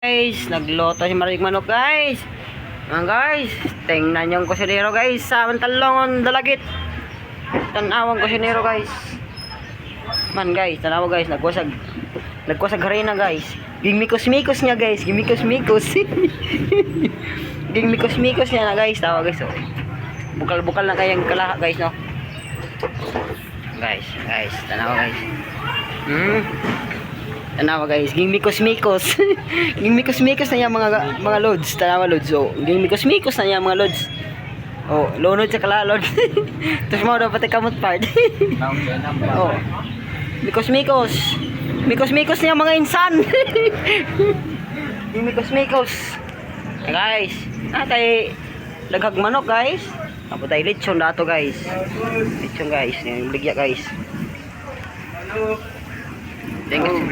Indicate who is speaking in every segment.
Speaker 1: Guys, nagloto si Marig Manok guys. Mga guys, tingnan yung kusinero guys. Samantalong dalagit. Tanawang kusinero guys. Man guys, tanawa guys, nagwasag harina guys. Gimikos-mikos niya guys, gimikos-mikos. Gimikos-mikos niya na guys, tawa guys. Oh. Bukal-bukal na kayang kalaha guys, no. Guys, tanawa guys. Tanawa guys, gimikos-mikos. Gimikos-mikos na yung mga loads, tanawa loads. Oh, gimikos-mikos na yung mga loads. Oh, lonod sa kalalod. Tapos mo dapat kamot part. Oh. Mikos-mikos. Mikos-mikos niya mga insan. Mikos-mikos. Guys, kay daghag manok guys. Apo tayo lechon dato guys. Lechon guys, yung ligya guys. Thank you.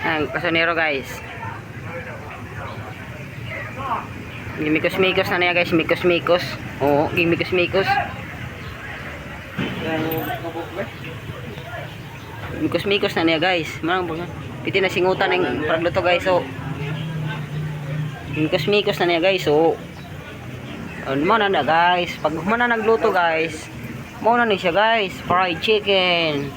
Speaker 1: Ang kasonero guys. Gimikos-mikos na niya guys, mikos-mikos. Oo, gimikos-mikos. Mikos-mikos na niya guys. Piti na singutan ng pragluto guys. Oh. Mikos-mikos na niya guys. Oh. Mo na guys. Pag mo na nagluto guys, mo na ni siya guys. Fried chicken.